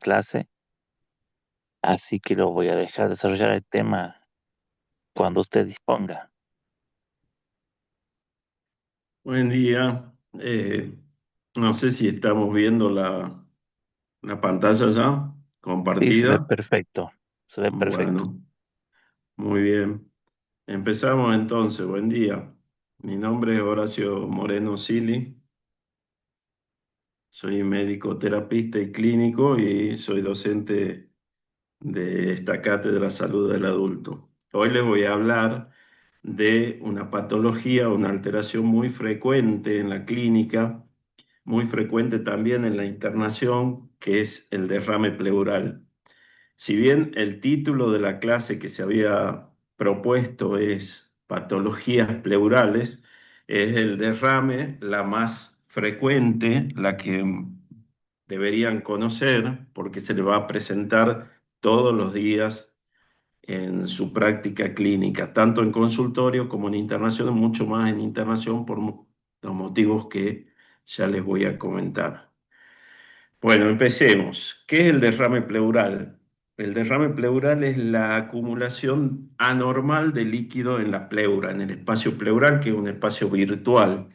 clase, así que lo voy a dejar desarrollar el tema cuando usted disponga. Buen día. No sé si estamos viendo la pantalla ya Sí, se ve compartida. perfecto, se ve perfecto. Bueno, muy bien. Empezamos entonces. Buen día. Mi nombre es Horacio Moreno Sili. Soy médico terapista y clínico y soy docente de esta cátedra Salud del Adulto. Hoy les voy a hablar de una patología, una alteración muy frecuente en la clínica, muy frecuente también en la internación, que es el derrame pleural. Si bien el título de la clase que se había propuesto es patologías pleurales, es el derrame la más frecuente, la que deberían conocer, porque se le va a presentar todos los días en su práctica clínica, tanto en consultorio como en internación, mucho más en internación por los motivos que ya les voy a comentar. Bueno, empecemos. ¿Qué es el derrame pleural? El derrame pleural es la acumulación anormal de líquido en la pleura, en el espacio pleural, que es un espacio virtual.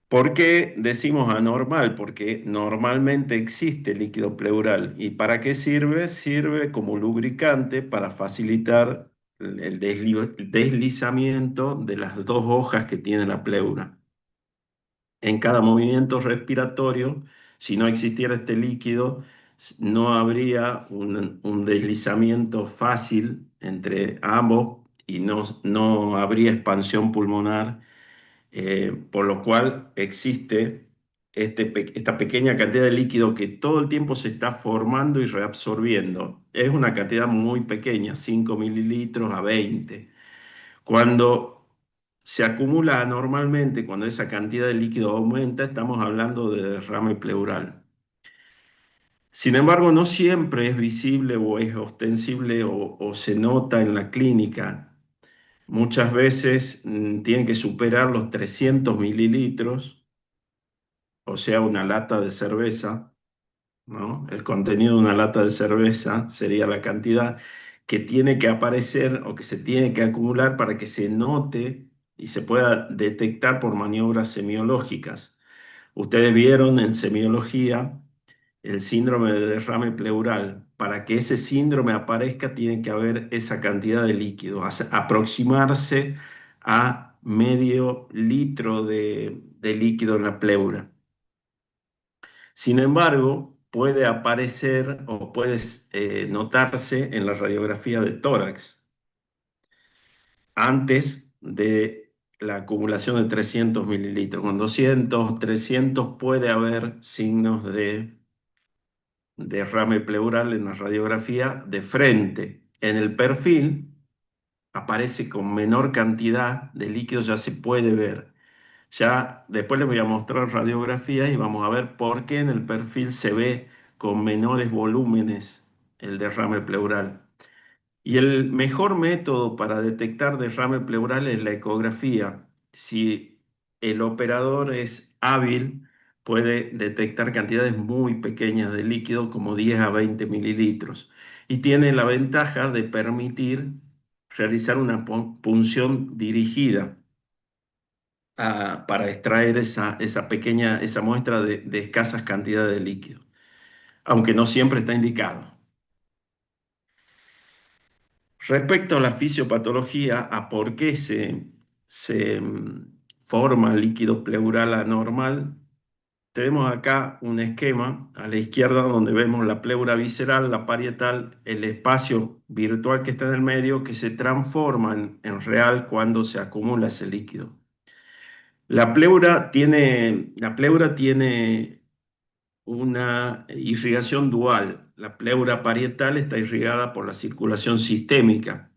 ¿Por qué decimos anormal? Porque normalmente existe líquido pleural. ¿Y para qué sirve? Sirve como lubricante para facilitar el deslizamiento de las dos hojas que tiene la pleura. En cada movimiento respiratorio, si no existiera este líquido, no habría un deslizamiento fácil entre ambos y no habría expansión pulmonar, por lo cual existe esta pequeña cantidad de líquido que todo el tiempo se está formando y reabsorbiendo. Es una cantidad muy pequeña, 5 mililitros a 20. Cuando se acumula anormalmente, cuando esa cantidad de líquido aumenta, estamos hablando de derrame pleural. Sin embargo, no siempre es visible o es ostensible o se nota en la clínica. Muchas veces tienen que superar los 300 mililitros, o sea, una lata de cerveza, ¿no? El contenido de una lata de cerveza sería la cantidad que tiene que aparecer o que se tiene que acumular para que se note y se pueda detectar por maniobras semiológicas. Ustedes vieron en semiología el síndrome de derrame pleural. Para que ese síndrome aparezca tiene que haber esa cantidad de líquido, aproximarse a medio litro de líquido en la pleura. Sin embargo, puede aparecer o puede notarse en la radiografía de tórax antes de la acumulación de 300 mililitros. Con 200, 300 puede haber signos de derrame pleural en la radiografía de frente. En el perfil aparece con menor cantidad de líquido, ya se puede ver. Ya después les voy a mostrar radiografías y vamos a ver por qué en el perfil se ve con menores volúmenes el derrame pleural. Y el mejor método para detectar derrame pleural es la ecografía. Si el operador es hábil, puede detectar cantidades muy pequeñas de líquido, como 10 a 20 mililitros. Y tiene la ventaja de permitir realizar una punción dirigida para extraer esa muestra de escasas cantidades de líquido, aunque no siempre está indicado. Respecto a la fisiopatología, a por qué se forma líquido pleural anormal, tenemos acá un esquema a la izquierda donde vemos la pleura visceral, la parietal, el espacio virtual que está en el medio que se transforma en real cuando se acumula ese líquido. La pleura tiene una irrigación dual. La pleura parietal está irrigada por la circulación sistémica,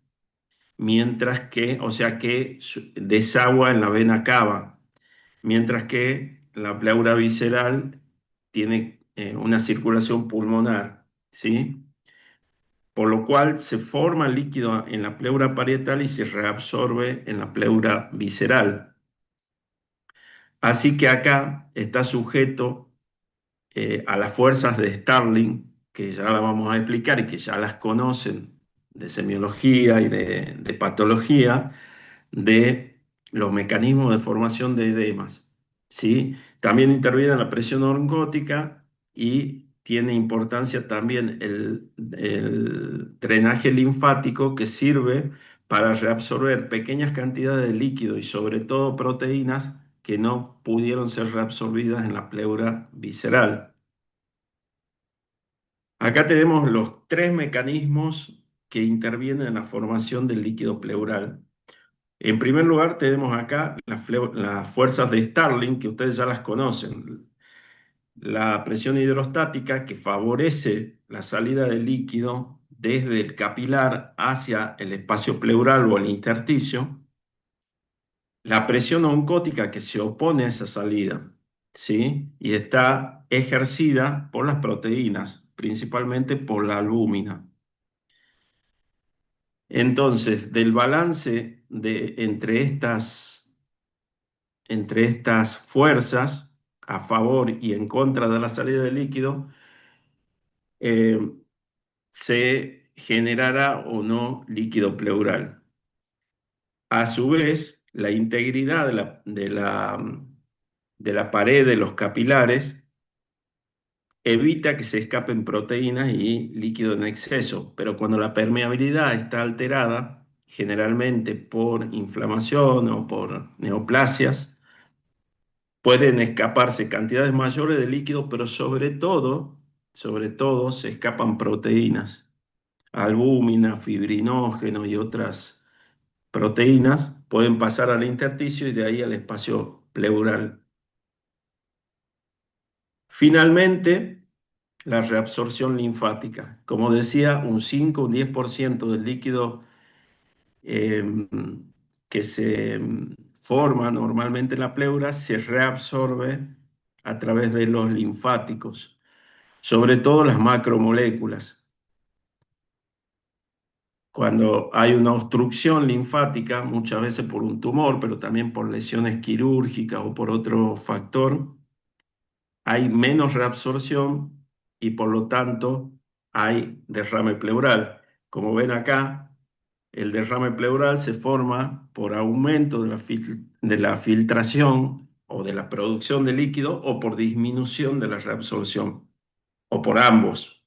mientras que, o sea que desagua en la vena cava, mientras que la pleura visceral tiene una circulación pulmonar, ¿sí? Por lo cual se forma líquido en la pleura parietal y se reabsorbe en la pleura visceral. Así que acá está sujeto a las fuerzas de Starling, que ya la vamos a explicar y que ya las conocen de semiología y de patología, de los mecanismos de formación de edemas, ¿sí? También interviene la presión orgótica y tiene importancia también el drenaje linfático, que sirve para reabsorber pequeñas cantidades de líquido y sobre todo proteínas que no pudieron ser reabsorbidas en la pleura visceral. Acá tenemos los tres mecanismos que intervienen en la formación del líquido pleural. En primer lugar, tenemos acá las fuerzas de Starling, que ustedes ya las conocen. La presión hidrostática, que favorece la salida del líquido desde el capilar hacia el espacio pleural o el intersticio. La presión oncótica, que se opone a esa salida, ¿sí? Y está ejercida por las proteínas, principalmente por la albúmina. Entonces, del balance entre estas fuerzas a favor y en contra de la salida del líquido, eh, se generará o no líquido pleural. A su vez, la integridad de la pared de los capilares evita que se escapen proteínas y líquido en exceso, pero cuando la permeabilidad está alterada, generalmente por inflamación o por neoplasias, pueden escaparse cantidades mayores de líquido, pero sobre todo se escapan proteínas, albúmina, fibrinógeno y otras proteínas pueden pasar al intersticio y de ahí al espacio pleural. Finalmente, la reabsorción linfática. Como decía, un 5 o un 10% del líquido eh, que se forma normalmente en la pleura se reabsorbe a través de los linfáticos, sobre todo las macromoléculas. Cuando hay una obstrucción linfática, muchas veces por un tumor, pero también por lesiones quirúrgicas o por otro factor, hay menos reabsorción y por lo tanto hay derrame pleural. Como ven acá, el derrame pleural se forma por aumento de la filtración o de la producción de líquido o por disminución de la reabsorción o por ambos.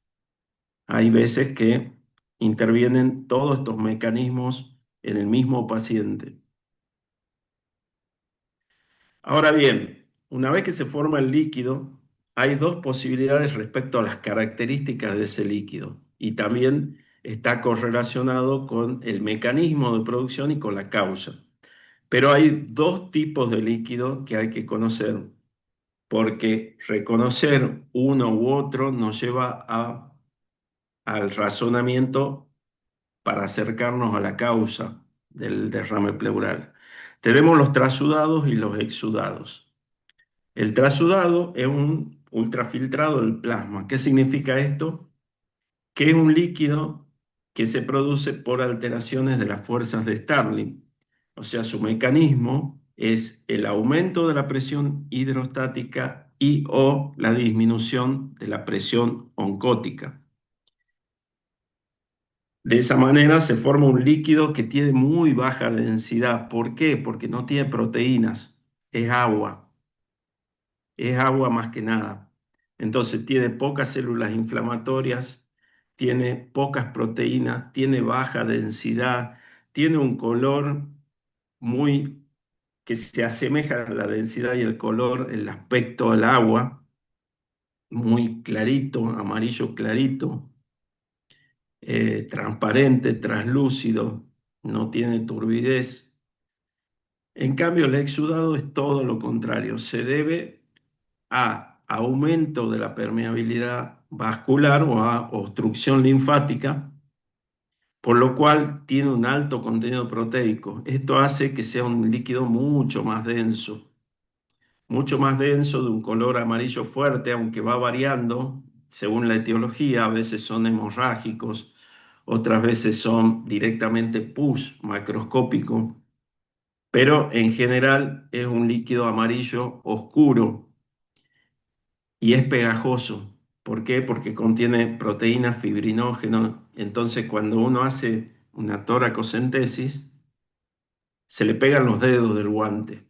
Hay veces que intervienen todos estos mecanismos en el mismo paciente. Ahora bien, una vez que se forma el líquido, hay dos posibilidades respecto a las características de ese líquido y también está correlacionado con el mecanismo de producción y con la causa. Pero hay dos tipos de líquido que hay que conocer, porque reconocer uno u otro nos lleva al razonamiento para acercarnos a la causa del derrame pleural. Tenemos los trasudados y los exudados. El trasudado es un ultrafiltrado del plasma. ¿Qué significa esto? Que es un líquido que se produce por alteraciones de las fuerzas de Starling. O sea, su mecanismo es el aumento de la presión hidrostática y o la disminución de la presión oncótica. De esa manera se forma un líquido que tiene muy baja densidad. ¿Por qué? Porque no tiene proteínas, es agua. Es agua más que nada. Entonces tiene pocas células inflamatorias, tiene pocas proteínas, tiene baja densidad, tiene un color muy que se asemeja a la densidad y el color, el aspecto del agua, muy clarito, amarillo clarito, transparente, translúcido, no tiene turbidez. En cambio, el exudado es todo lo contrario, se debe a aumento de la permeabilidad vascular o a obstrucción linfática, por lo cual tiene un alto contenido proteico. Esto hace que sea un líquido mucho más denso, de un color amarillo fuerte, aunque va variando según la etiología. A veces son hemorrágicos, otras veces son directamente pus macroscópico, pero en general es un líquido amarillo oscuro y es pegajoso. ¿Por qué? Porque contiene proteínas, fibrinógenos. Entonces, cuando uno hace una toracocentesis, se le pegan los dedos del guante,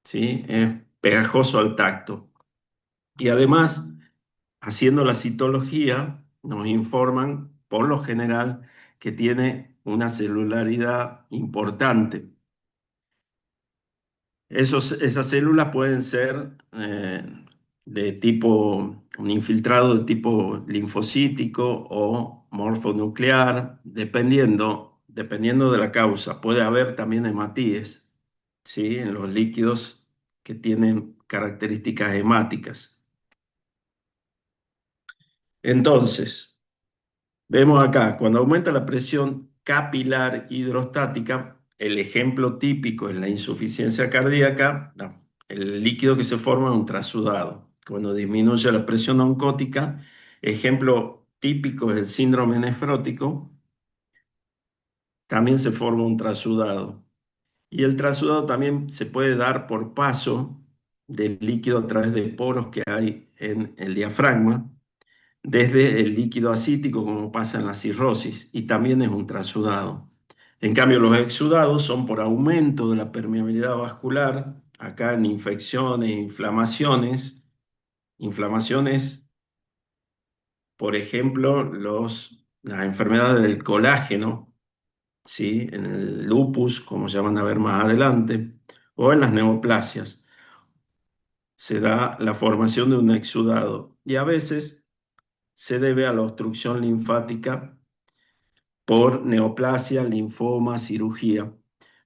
¿sí? Es pegajoso al tacto. Y además, haciendo la citología, nos informan, por lo general, que tiene una celularidad importante. Esas células pueden ser de tipo, un infiltrado de tipo linfocítico o morfonuclear, dependiendo de la causa. Puede haber también hematíes, ¿sí? En los líquidos que tienen características hemáticas. Entonces, vemos acá, cuando aumenta la presión capilar hidrostática, el ejemplo típico es la insuficiencia cardíaca, el líquido que se forma es un trasudado. Cuando disminuye la presión oncótica, ejemplo típico es el síndrome nefrótico, también se forma un trasudado. Y el trasudado también se puede dar por paso del líquido a través de poros que hay en el diafragma desde el líquido ascítico, como pasa en la cirrosis, y también es un transudado. En cambio, los exudados son por aumento de la permeabilidad vascular, acá en infecciones, inflamaciones, por ejemplo, las enfermedades del colágeno, ¿sí? En el lupus, como ya van a ver más adelante, o en las neoplasias, se da la formación de un exudado y a veces se debe a la obstrucción linfática por neoplasia, linfoma, cirugía.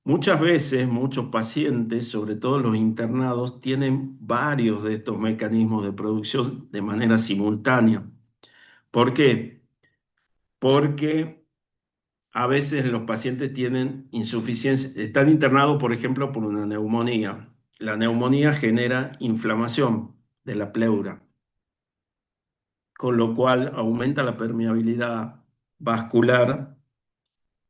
Muchas veces, muchos pacientes, sobre todo los internados, tienen varios de estos mecanismos de producción de manera simultánea. ¿Por qué? Porque a veces los pacientes tienen insuficiencia, están internados, por ejemplo, por una neumonía. La neumonía genera inflamación de la pleura, con lo cual aumenta la permeabilidad vascular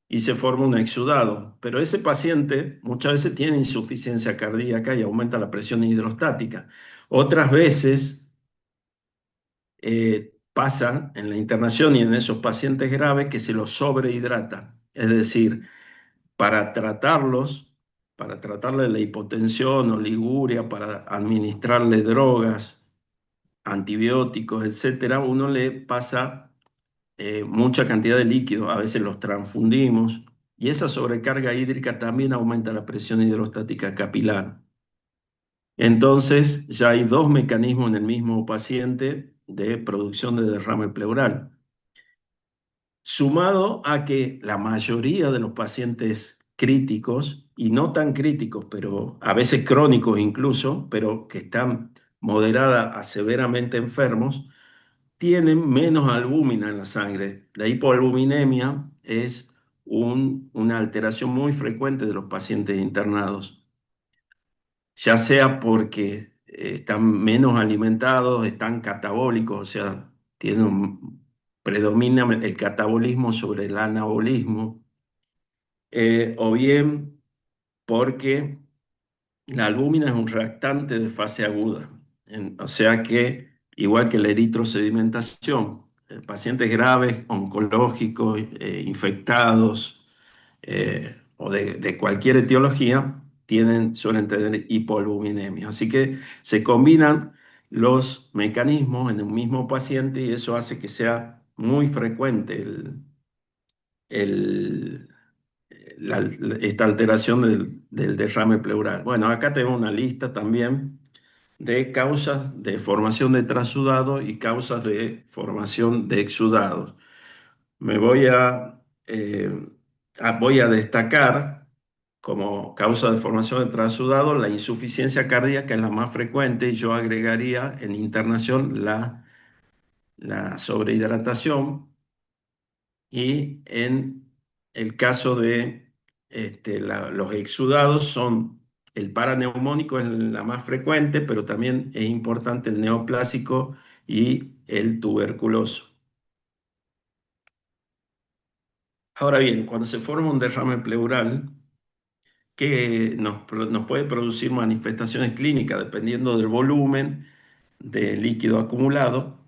y se forma un exudado. Pero ese paciente muchas veces tiene insuficiencia cardíaca y aumenta la presión hidrostática. Otras veces pasa en la internación y en esos pacientes graves que se los sobrehidrata. Es decir, para tratarlos, para tratarle la hipotensión o liguria, para administrarle drogas, antibióticos, etcétera, uno le pasa mucha cantidad de líquido, a veces los transfundimos y esa sobrecarga hídrica también aumenta la presión hidrostática capilar. Entonces ya hay dos mecanismos en el mismo paciente de producción de derrame pleural, sumado a que la mayoría de los pacientes críticos, y no tan críticos, pero a veces crónicos incluso, pero que están moderada a severamente enfermos, tienen menos albúmina en la sangre. La hipoalbuminemia es una alteración muy frecuente de los pacientes internados, ya sea porque están menos alimentados, están catabólicos, o sea, predomina el catabolismo sobre el anabolismo, o bien porque la albúmina es un reactante de fase aguda, o sea que, igual que la eritrosedimentación, pacientes graves, oncológicos, infectados o de cualquier etiología, suelen tener hipoalbuminemia. Así que se combinan los mecanismos en un mismo paciente y eso hace que sea muy frecuente el, esta alteración del derrame pleural. Bueno, acá tengo una lista también de causas de formación de transudados y causas de formación de exudados. Me voy a destacar como causa de formación de transudados la insuficiencia cardíaca, es la más frecuente, y yo agregaría en internación la sobrehidratación y en el caso de los exudados el paraneumónico es la más frecuente, pero también es importante el neoplásico y el tuberculoso. Ahora bien, cuando se forma un derrame pleural, que nos puede producir manifestaciones clínicas dependiendo del volumen de líquido acumulado,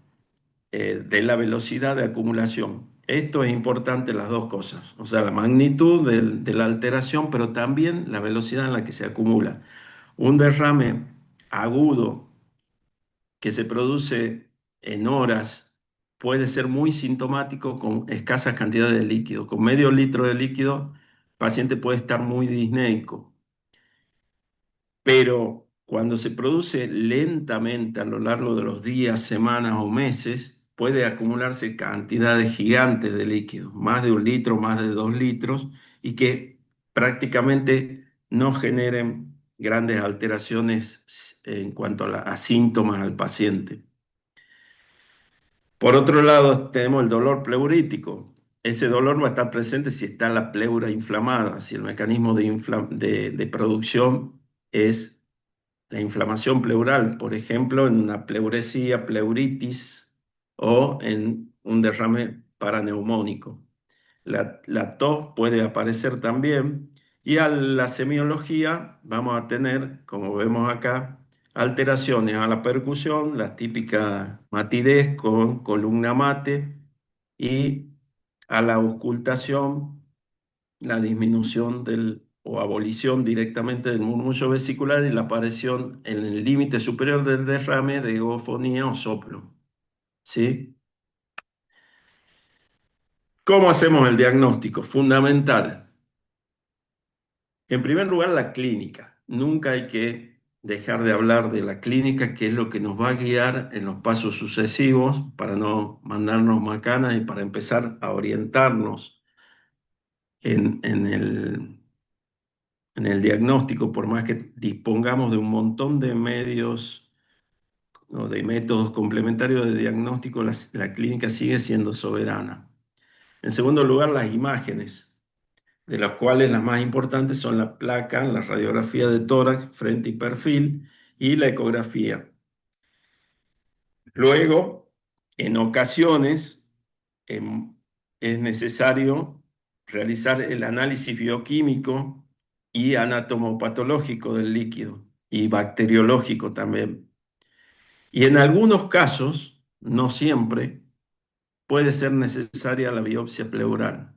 de la velocidad de acumulación. Esto es importante, las dos cosas, o sea, la magnitud de la alteración, pero también la velocidad en la que se acumula. Un derrame agudo que se produce en horas puede ser muy sintomático con escasas cantidades de líquido. Con medio litro de líquido, el paciente puede estar muy disneico, pero cuando se produce lentamente a lo largo de los días, semanas o meses, puede acumularse cantidades gigantes de líquido, más de 1 litro, más de 2 litros, y que prácticamente no generen grandes alteraciones en cuanto a síntomas al paciente. Por otro lado, tenemos el dolor pleurítico. Ese dolor va a estar presente si está la pleura inflamada, si el mecanismo de producción es la inflamación pleural, por ejemplo, en una pleuresía, pleuritis o en un derrame paraneumónico. La tos puede aparecer también y a la semiología vamos a tener, como vemos acá, alteraciones a la percusión, la típica matidez con columna mate y a la auscultación, la disminución o abolición directamente del murmullo vesicular y la aparición en el límite superior del derrame de egofonía o soplo. ¿Sí? ¿Cómo hacemos el diagnóstico? Fundamental. En primer lugar, la clínica. Nunca hay que dejar de hablar de la clínica, que es lo que nos va a guiar en los pasos sucesivos para no mandarnos macanas y para empezar a orientarnos en el diagnóstico, por más que dispongamos de un montón de medios o de métodos complementarios de diagnóstico, la clínica sigue siendo soberana. En segundo lugar, las imágenes, de las cuales las más importantes son la placa, la radiografía de tórax, frente y perfil, y la ecografía. Luego, en ocasiones, em, es necesario realizar el análisis bioquímico y anatomopatológico del líquido y bacteriológico también. Y en algunos casos, no siempre, puede ser necesaria la biopsia pleural.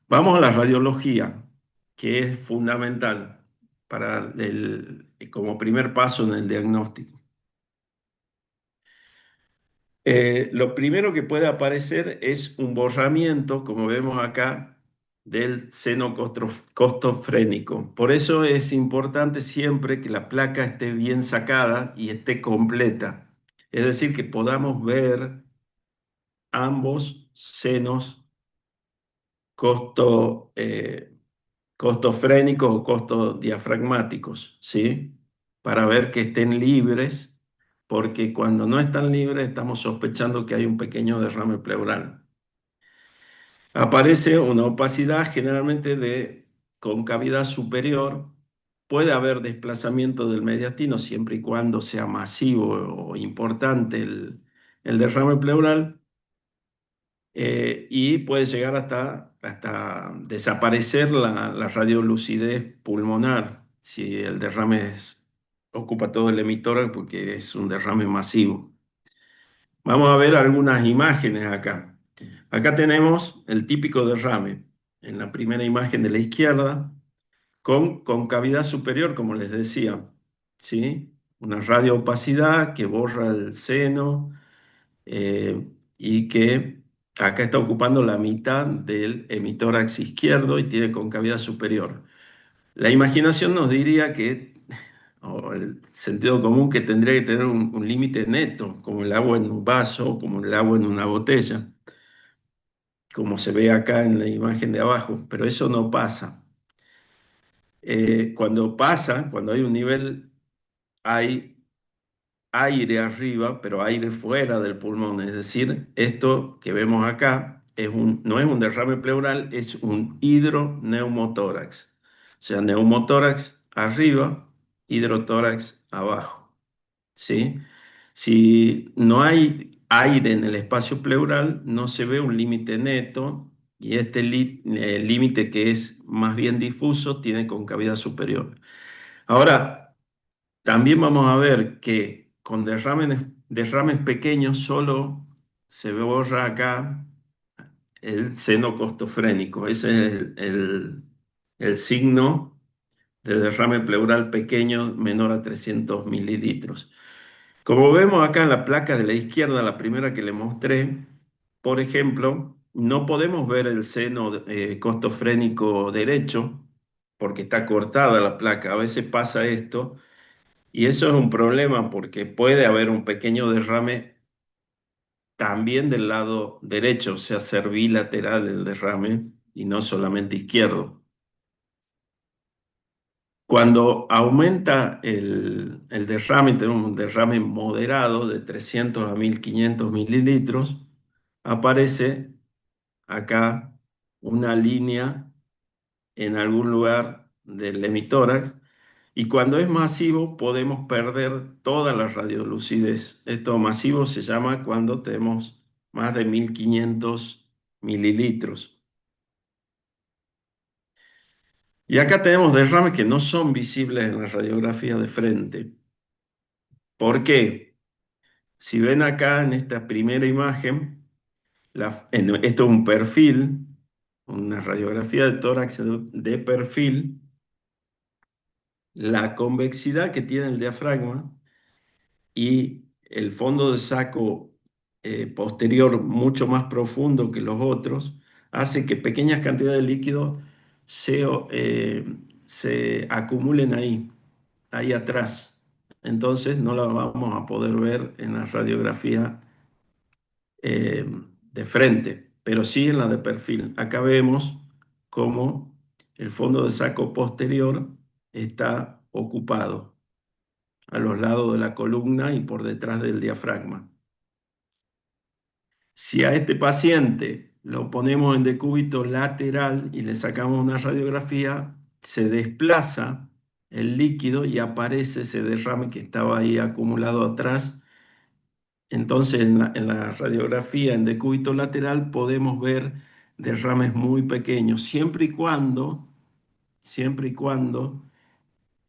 Vamos a la radiología, que es fundamental como primer paso en el diagnóstico. Lo primero que puede aparecer es un borramiento, como vemos acá, del seno costofrénico. Por eso es importante siempre que la placa esté bien sacada y esté completa. Es decir, que podamos ver ambos senos costo, costofrénicos o costodiafragmáticos, ¿sí? Para ver que estén libres, porque cuando no están libres estamos sospechando que hay un pequeño derrame pleural. Aparece una opacidad generalmente de concavidad superior. Puede haber desplazamiento del mediastino siempre y cuando sea masivo o importante el derrame pleural, y puede llegar hasta desaparecer la radiolucidez pulmonar si el derrame ocupa todo el hemitórax porque es un derrame masivo. Vamos a ver algunas imágenes acá. Acá tenemos el típico derrame en la primera imagen de la izquierda con concavidad superior, como les decía, ¿sí? Una radioopacidad que borra el seno, y que acá está ocupando la mitad del hemitórax izquierdo y tiene concavidad superior. La imaginación nos diría que, o el sentido común, que tendría que tener un límite neto, como el agua en un vaso, como el agua en una botella, como se ve acá en la imagen de abajo, pero eso no pasa. Cuando pasa, cuando hay un nivel, hay aire arriba, pero aire fuera del pulmón. Es decir, esto que vemos acá no es un derrame pleural, es un hidroneumotórax. O sea, neumotórax arriba, hidrotórax abajo. ¿Sí? Si no hay aire en el espacio pleural, no se ve un límite neto y este límite que es más bien difuso tiene concavidad superior. Ahora, también vamos a ver que con derrames derrames pequeños solo se borra acá el seno costofrénico. Ese es el signo de derrame pleural pequeño menor a 300 mililitros. Como vemos acá en la placa de la izquierda, la primera que le mostré, por ejemplo, no podemos ver el seno costofrénico derecho porque está cortada la placa. A veces pasa esto y eso es un problema porque puede haber un pequeño derrame también del lado derecho, o sea, ser bilateral el derrame y no solamente izquierdo. Cuando aumenta el derrame, tenemos un derrame moderado de 300 a 1500 mililitros, aparece acá una línea en algún lugar del hemitórax y cuando es masivo podemos perder toda la radiolucidez. Esto masivo se llama cuando tenemos más de 1500 mililitros. Y acá tenemos derrames que no son visibles en la radiografía de frente. ¿Por qué? Si ven acá en esta primera imagen, esto es un perfil, una radiografía de tórax de perfil, la convexidad que tiene el diafragma y el fondo de saco posterior mucho más profundo que los otros, hace que pequeñas cantidades de líquido se acumulen ahí atrás. Entonces no la vamos a poder ver en la radiografía eh, de frente, pero sí en la de perfil. Acá vemos cómo el fondo de saco posterior está ocupado a los lados de la columna y por detrás del diafragma. Si a este paciente lo ponemos en decúbito lateral y le sacamos una radiografía, se desplaza el líquido y aparece ese derrame que estaba ahí acumulado atrás. Entonces, en la radiografía en decúbito lateral podemos ver derrames muy pequeños, siempre y cuando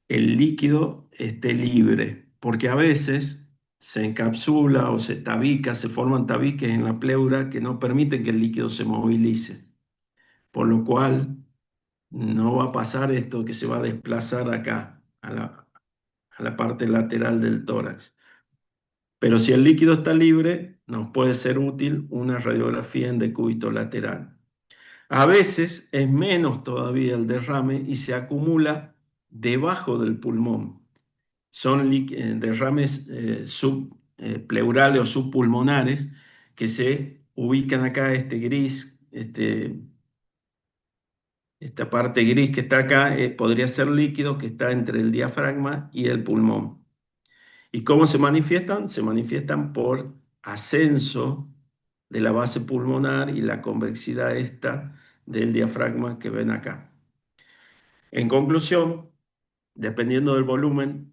el líquido esté libre, porque a veces se encapsula o se tabica, se forman tabiques en la pleura que no permiten que el líquido se movilice, por lo cual no va a pasar esto que se va a desplazar acá, a la parte lateral del tórax. Pero si el líquido está libre, nos puede ser útil una radiografía en decúbito lateral. A veces es menos todavía el derrame y se acumula debajo del pulmón. Son derrames subpleurales o subpulmonares que se ubican acá, este gris, esta parte gris que está acá, podría ser líquido que está entre el diafragma y el pulmón. ¿Y cómo se manifiestan? Se manifiestan por ascenso de la base pulmonar y la convexidad esta del diafragma que ven acá. En conclusión, dependiendo del volumen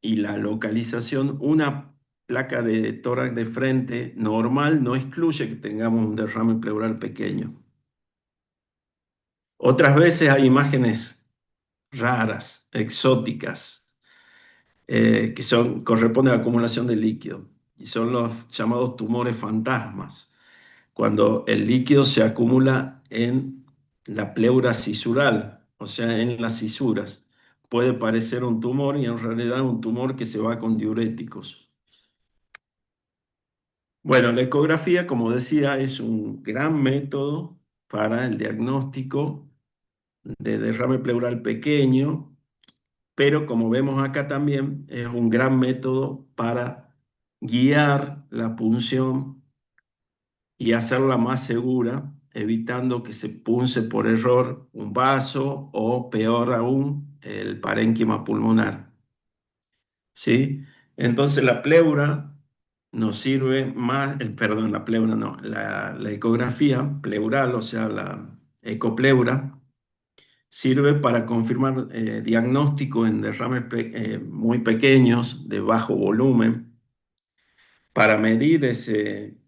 y la localización, una placa de tórax de frente normal no excluye que tengamos un derrame pleural pequeño. Otras veces hay imágenes raras, exóticas, corresponden a acumulación de líquido y son los llamados tumores fantasmas, cuando el líquido se acumula en la pleura cisural, o sea, en las cisuras. Puede parecer un tumor y en realidad un tumor que se va con diuréticos. Bueno, la ecografía, como decía, es un gran método para el diagnóstico de derrame pleural pequeño, pero como vemos acá también, es un gran método para guiar la punción y hacerla más segura, evitando que se punce por error un vaso o, peor aún, el parénquima pulmonar. ¿Sí? Entonces la pleura nos sirve más, perdón, la pleura no, la ecografía pleural, o sea, la ecopleura, sirve para confirmar diagnóstico en derrames muy pequeños, de bajo volumen, para medir ese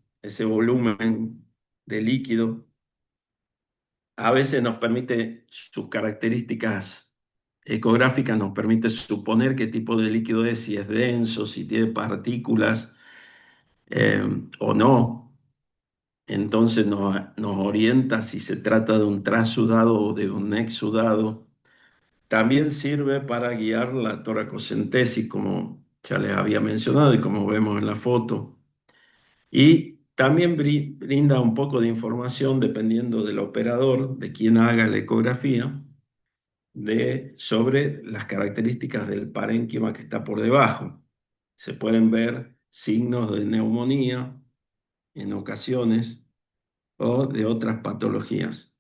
volumen de líquido. A veces nos permite sus características ecográficas, nos permite suponer qué tipo de líquido es, si es denso, si tiene partículas eh, o no. Entonces nos orienta si se trata de un trasudado o de un exudado. También sirve para guiar la toracocentesis, como ya les había mencionado y como vemos en la foto. Y también brinda un poco de información, dependiendo del operador, de quien haga la ecografía, sobre las características del parénquima que está por debajo. Se pueden ver signos de neumonía en ocasiones o de otras patologías,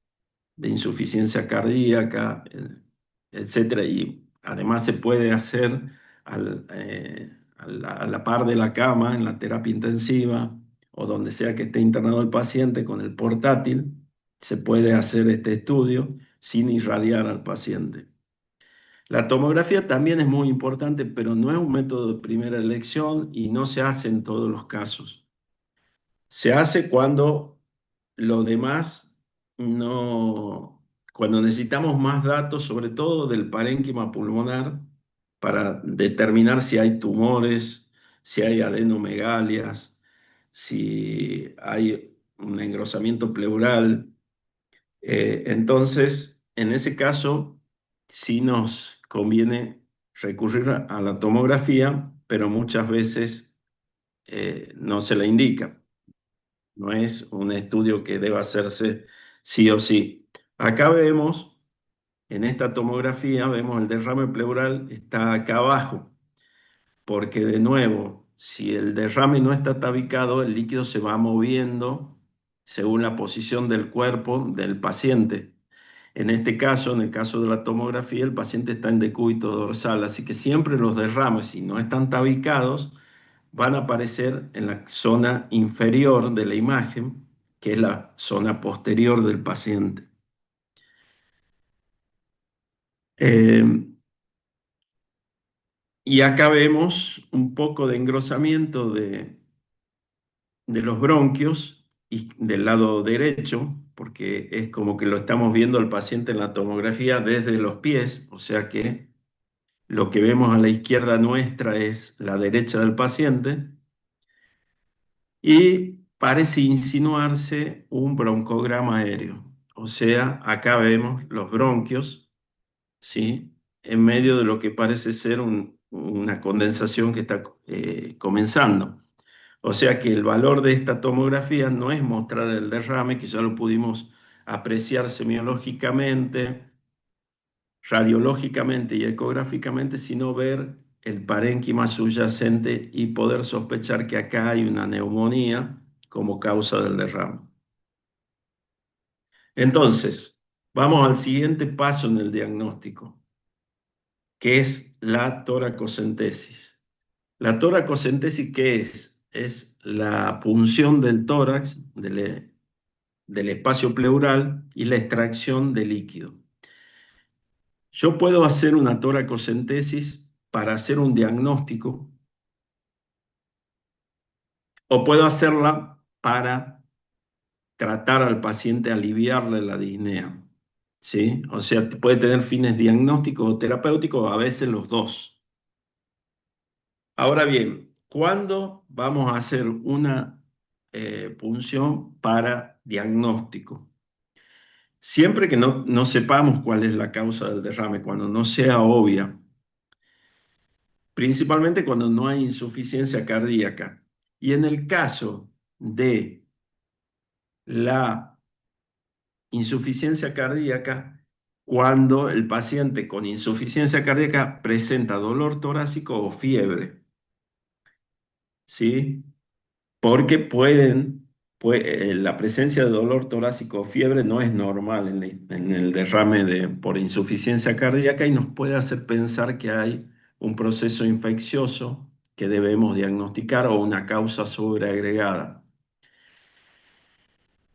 de insuficiencia cardíaca, etcétera. Y además se puede hacer a la par de la cama, en la terapia intensiva o donde sea que esté internado el paciente con el portátil, se puede hacer este estudio sin irradiar al paciente. La tomografía también es muy importante, pero no es un método de primera elección y no se hace en todos los casos. Se hace cuando lo demás no, cuando necesitamos más datos, sobre todo del parénquima pulmonar, para determinar si hay tumores, si hay adenomegalias, si hay un engrosamiento pleural. Entonces, en ese caso, sí nos conviene recurrir a la tomografía, pero muchas veces no se la indica. No es un estudio que deba hacerse sí o sí. Acá vemos, en esta tomografía, vemos el derrame pleural está acá abajo, porque de nuevo, si el derrame no está tabicado, el líquido se va moviendo según la posición del cuerpo del paciente. En este caso, en el caso de la tomografía, el paciente está en decúbito dorsal, así que siempre los derrames, si no están tabicados, van a aparecer en la zona inferior de la imagen, que es la zona posterior del paciente. Eh, y acá vemos un poco de engrosamiento de los bronquios y del lado derecho, porque es como que lo estamos viendo al paciente en la tomografía desde los pies, o sea que lo que vemos a la izquierda nuestra es la derecha del paciente y parece insinuarse un broncograma aéreo. O sea, acá vemos los bronquios, ¿sí? En medio de lo que parece ser una condensación que está comenzando. O sea que el valor de esta tomografía no es mostrar el derrame, que ya lo pudimos apreciar semiológicamente, radiológicamente y ecográficamente, sino ver el parénquima subyacente y poder sospechar que acá hay una neumonía como causa del derrame. Entonces, vamos al siguiente paso en el diagnóstico, que es la toracocentesis. La toracocentesis, ¿qué es? Es la punción del tórax, del espacio pleural y la extracción de líquido. Yo puedo hacer una toracocentesis para hacer un diagnóstico o puedo hacerla para tratar al paciente, aliviarle la disnea, ¿sí? O sea, puede tener fines diagnósticos o terapéuticos, a veces los dos. Ahora bien, ¿cuándo vamos a hacer una punción para diagnóstico? Siempre que no sepamos cuál es la causa del derrame, cuando no sea obvia, principalmente cuando no hay insuficiencia cardíaca. Y en el caso de la insuficiencia cardíaca, cuando el paciente con insuficiencia cardíaca presenta dolor torácico o fiebre, ¿sí? Porque la presencia de dolor torácico o fiebre no es normal en el derrame por insuficiencia cardíaca y nos puede hacer pensar que hay un proceso infeccioso que debemos diagnosticar o una causa sobreagregada.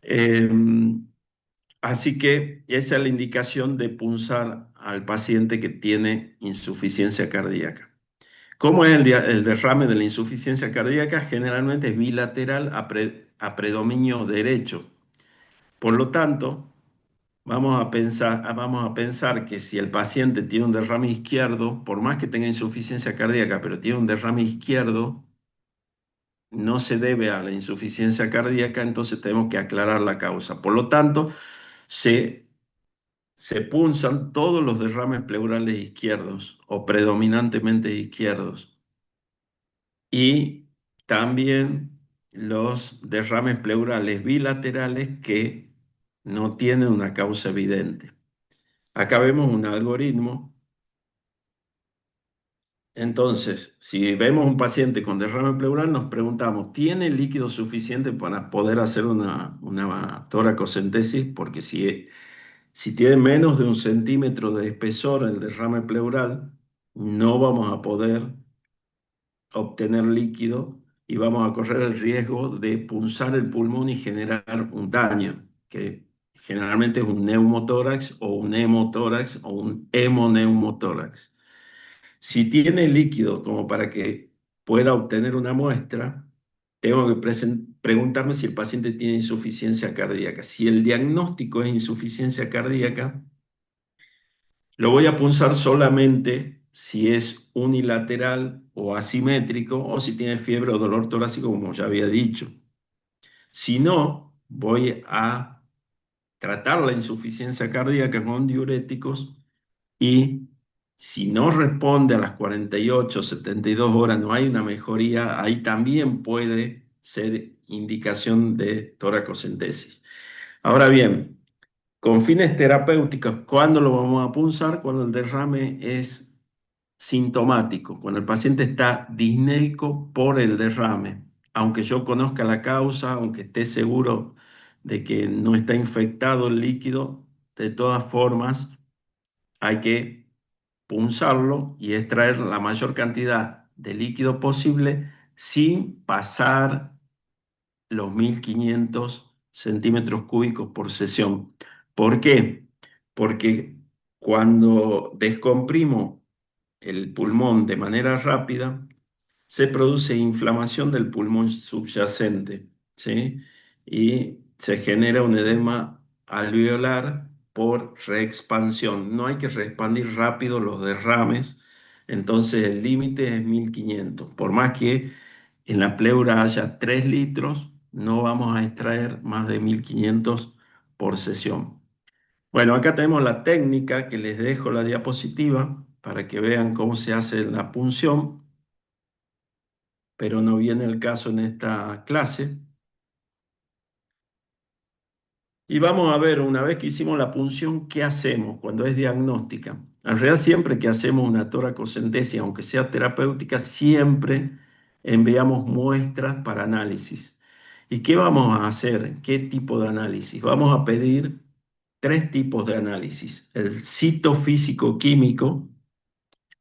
Eh, Así que esa es la indicación de punzar al paciente que tiene insuficiencia cardíaca. ¿Cómo es el derrame de la insuficiencia cardíaca? Generalmente es bilateral a predominio derecho. Por lo tanto, vamos a pensar que si el paciente tiene un derrame izquierdo, por más que tenga insuficiencia cardíaca, pero tiene un derrame izquierdo, no se debe a la insuficiencia cardíaca, entonces tenemos que aclarar la causa. Por lo tanto, se, se punzan todos los derrames pleurales izquierdos o predominantemente izquierdos y también los derrames pleurales bilaterales que no tienen una causa evidente. Acá vemos un algoritmo. Entonces, si vemos un paciente con derrame pleural, nos preguntamos, ¿tiene líquido suficiente para poder hacer una toracocentesis? Porque si tiene menos de 1 centímetro de espesor el derrame pleural, no vamos a poder obtener líquido y vamos a correr el riesgo de punzar el pulmón y generar un daño, que generalmente es un neumotórax o un hemotórax o un hemoneumotórax. Si tiene líquido como para que pueda obtener una muestra, tengo que preguntarme si el paciente tiene insuficiencia cardíaca. Si el diagnóstico es insuficiencia cardíaca, lo voy a punzar solamente si es unilateral o asimétrico o si tiene fiebre o dolor torácico, como ya había dicho. Si no, voy a tratar la insuficiencia cardíaca con diuréticos y si no responde a las 48, 72 horas, no hay una mejoría, ahí también puede ser indicación de toracocentesis. Ahora bien, con fines terapéuticos, ¿cuándo lo vamos a punzar? Cuando el derrame es sintomático, cuando el paciente está disnéico por el derrame. Aunque yo conozca la causa, aunque esté seguro de que no está infectado el líquido, de todas formas hay que punzarlo y extraer la mayor cantidad de líquido posible sin pasar los 1500 centímetros cúbicos por sesión. ¿Por qué? Porque cuando descomprimo el pulmón de manera rápida, se produce inflamación del pulmón subyacente, ¿sí? Y se genera un edema alveolar por reexpansión. No hay que reexpandir rápido los derrames, entonces el límite es 1500. Por más que en la pleura haya 3 litros, no vamos a extraer más de 1500 por sesión. Bueno, acá tenemos la técnica que les dejo la diapositiva para que vean cómo se hace la punción, pero no viene el caso en esta clase. Y vamos a ver, una vez que hicimos la punción, ¿qué hacemos cuando es diagnóstica? En realidad, siempre que hacemos una toracocentesis, aunque sea terapéutica, siempre enviamos muestras para análisis. ¿Y qué vamos a hacer? ¿Qué tipo de análisis? Vamos a pedir 3 tipos de análisis: el citofísico-químico,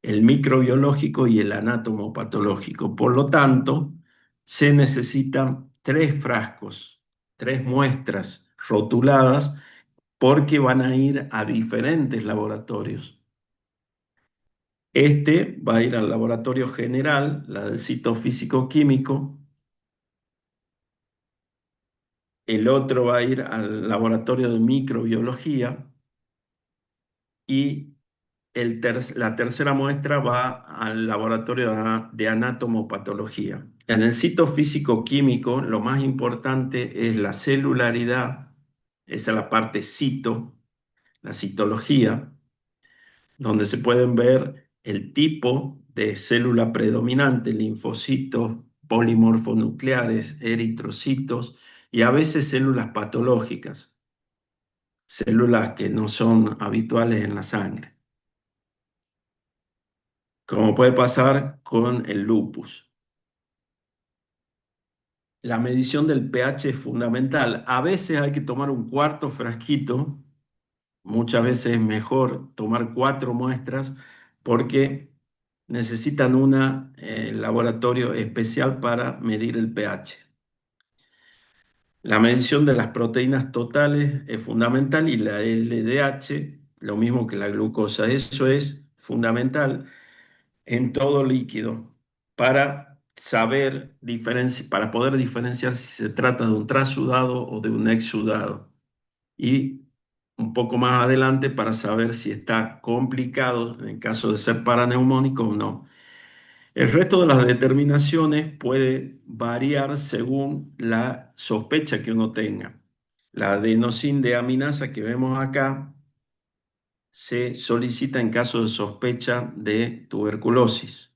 el microbiológico y el anatomopatológico. Por lo tanto, se necesitan 3 frascos, 3 muestras rotuladas porque van a ir a diferentes laboratorios. Este va a ir al laboratorio general, la del citofísico-químico. El otro va a ir al laboratorio de microbiología y la tercera muestra va al laboratorio de anatomopatología. En el citofísico-químico, lo más importante es la celularidad, esa es la parte cito, la citología, donde se pueden ver el tipo de célula predominante, linfocitos, polimorfonucleares, eritrocitos y a veces células patológicas, células que no son habituales en la sangre, como puede pasar con el lupus. La medición del pH es fundamental. A veces hay que tomar un cuarto frasquito, muchas veces es mejor tomar 4 muestras porque necesitan un laboratorio especial para medir el pH. La medición de las proteínas totales es fundamental y la LDH, lo mismo que la glucosa. Eso es fundamental en todo líquido para para poder diferenciar si se trata de un trasudado o de un exudado. Y un poco más adelante para saber si está complicado en caso de ser paraneumónico o no. El resto de las determinaciones puede variar según la sospecha que uno tenga. La adenosina que vemos acá se solicita en caso de sospecha de tuberculosis.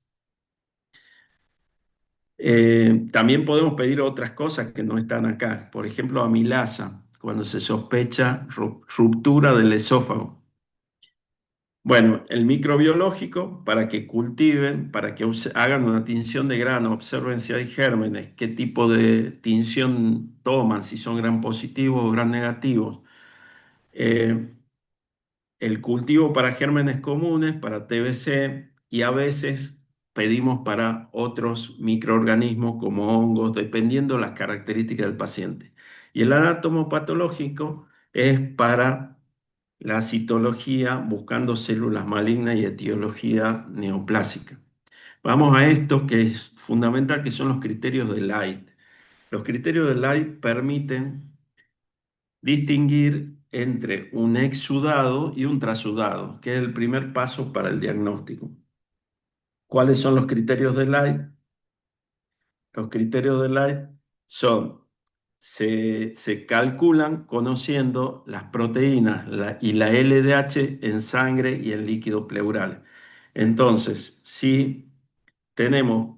También podemos pedir otras cosas que no están acá. Por ejemplo, amilasa, cuando se sospecha ruptura del esófago. Bueno, el microbiológico, para que cultiven, para que hagan una tinción de grano, observen si hay gérmenes, qué tipo de tinción toman, si son gram positivos o gram negativos. Eh, el cultivo para gérmenes comunes, para TBC, y a veces pedimos para otros microorganismos como hongos, dependiendo las características del paciente. Y el anatomopatológico es para la citología buscando células malignas y etiología neoplásica. Vamos a esto que es fundamental, que son los criterios de Light. Los criterios de Light permiten distinguir entre un exudado y un trasudado, que es el primer paso para el diagnóstico. ¿Cuáles son los criterios de Light? Los criterios de Light son, se calculan conociendo las proteínas y la LDH en sangre y en líquido pleural. Entonces, si tenemos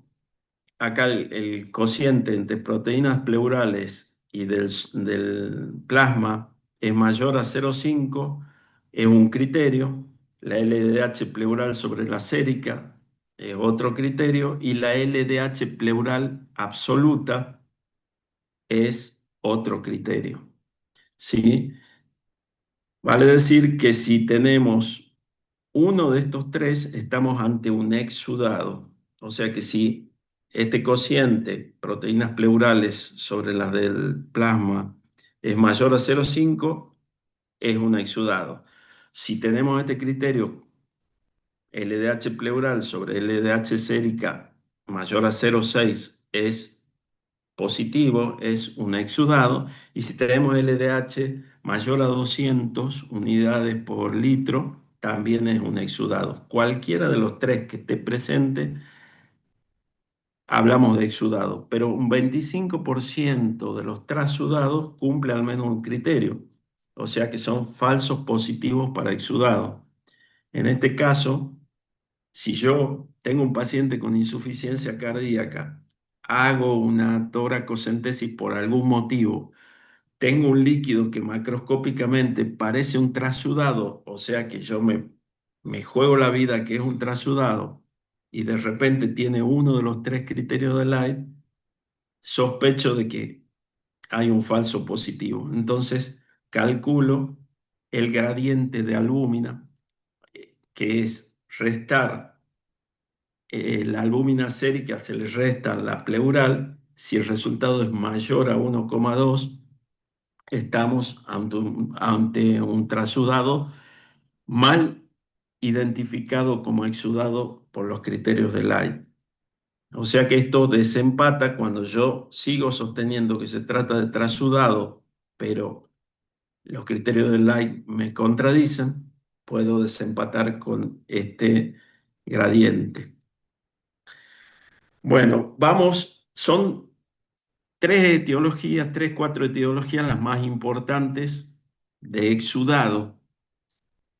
acá el cociente entre proteínas pleurales y del plasma es mayor a 0,5, es un criterio. La LDH pleural sobre la sérica es otro criterio. Y la LDH pleural absoluta es otro criterio. ¿Sí? Vale decir que si tenemos uno de estos tres, estamos ante un exudado. O sea que si este cociente, proteínas pleurales sobre las del plasma, es mayor a 0,5, es un exudado. Si tenemos este criterio, LDH pleural sobre LDH sérica mayor a 0,6, es positivo, es un exudado. Y si tenemos LDH mayor a 200 unidades por litro, también es un exudado. Cualquiera de los tres que esté presente, hablamos de exudado, pero un 25% de los trasudados cumple al menos un criterio, o sea que son falsos positivos para exudado. En este caso, si yo tengo un paciente con insuficiencia cardíaca, hago una toracocentesis por algún motivo, tengo un líquido que macroscópicamente parece un trasudado, o sea que yo me juego la vida que es un trasudado, y de repente tiene uno de los tres criterios de Light, sospecho de que hay un falso positivo. Entonces calculo el gradiente de albúmina, que es restar la albúmina sérica, se le resta la pleural. Si el resultado es mayor a 1,2, estamos ante un trasudado mal identificado como exudado por los criterios de Light. O sea que esto desempata cuando yo sigo sosteniendo que se trata de trasudado, pero los criterios de Light me contradicen, puedo desempatar con este gradiente. Bueno, vamos, son tres etiologías, tres, cuatro etiologías las más importantes de exudado.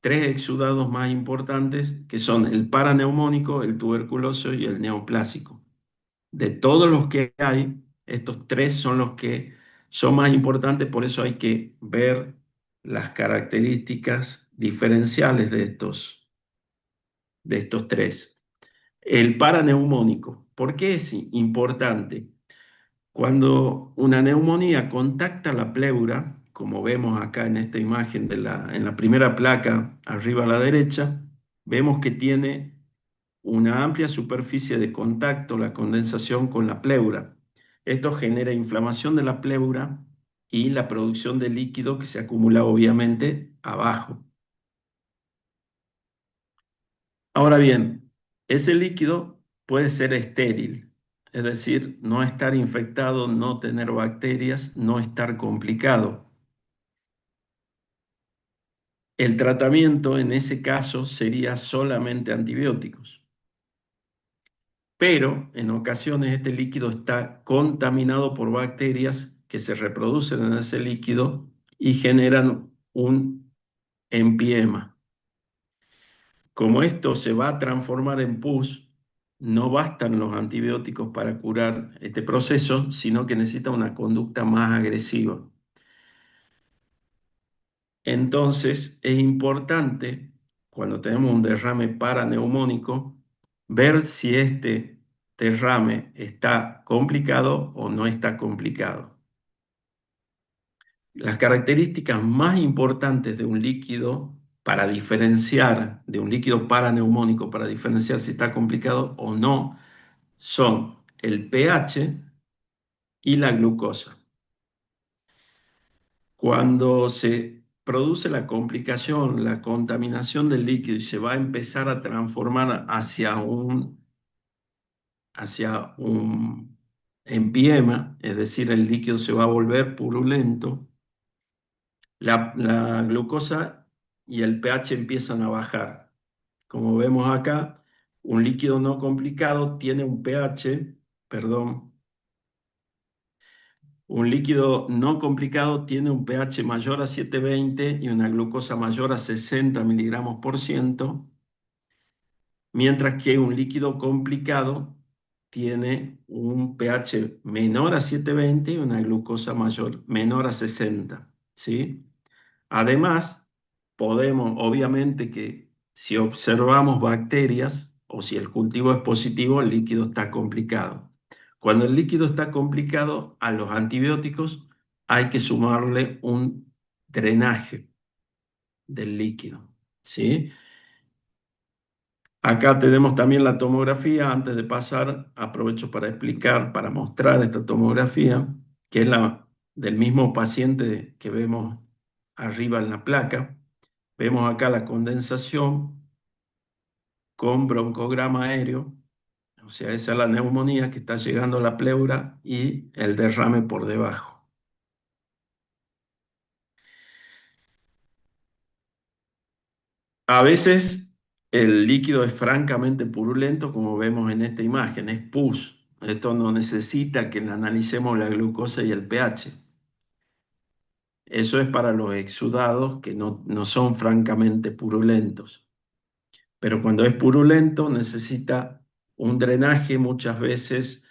Tres exudados más importantes que son el paraneumónico, el tuberculoso y el neoplásico. De todos los que hay, estos tres son los que son más importantes, por eso hay que ver las características diferenciales de estos tres. El paraneumónico, ¿por qué es importante? Cuando una neumonía contacta la pleura, como vemos acá en esta imagen en la primera placa arriba a la derecha, vemos que tiene una amplia superficie de contacto, la condensación con la pleura. Esto genera inflamación de la pleura y la producción de líquido que se acumula obviamente abajo. Ahora bien, ese líquido puede ser estéril, es decir, no estar infectado, no tener bacterias, no estar complicado. El tratamiento en ese caso sería solamente antibióticos. pero en ocasiones este líquido está contaminado por bacterias que se reproducen en ese líquido y generan un empiema. Como esto se va a transformar en pus, no bastan los antibióticos para curar este proceso, sino que necesita una conducta más agresiva. Entonces, es importante, cuando tenemos un derrame paraneumónico, ver si este derrame está complicado o no está complicado. Las características más importantes de un líquido para diferenciar de un líquido paraneumónico, para diferenciar si está complicado o no, son el pH y la glucosa. Cuando se produce la complicación, la contaminación del líquido y se va a empezar a transformar hacia un empiema, es decir, el líquido se va a volver purulento, la glucosa y el pH empiezan a bajar. Como vemos acá, un líquido no complicado tiene un pH, perdón, un líquido no complicado tiene un pH mayor a 720 y una glucosa mayor a 60 miligramos por ciento, mientras que un líquido complicado tiene un pH menor a 720 y una glucosa menor a 60, ¿sí? Además, podemos, obviamente que si observamos bacterias o si el cultivo es positivo, el líquido está complicado. Cuando el líquido está complicado, a los antibióticos hay que sumarle un drenaje del líquido, ¿sí? Acá tenemos también la tomografía. Antes de pasar, aprovecho para explicar, para mostrar esta tomografía, que es la del mismo paciente que vemos arriba en la placa. Vemos acá la condensación con broncograma aéreo, o sea, esa es la neumonía que está llegando a la pleura y el derrame por debajo. A veces el líquido es francamente purulento, como vemos en esta imagen, es pus. Esto no necesita que le analicemos la glucosa y el pH. Eso es para los exudados que no son francamente purulentos. Pero cuando es purulento necesita un drenaje, muchas veces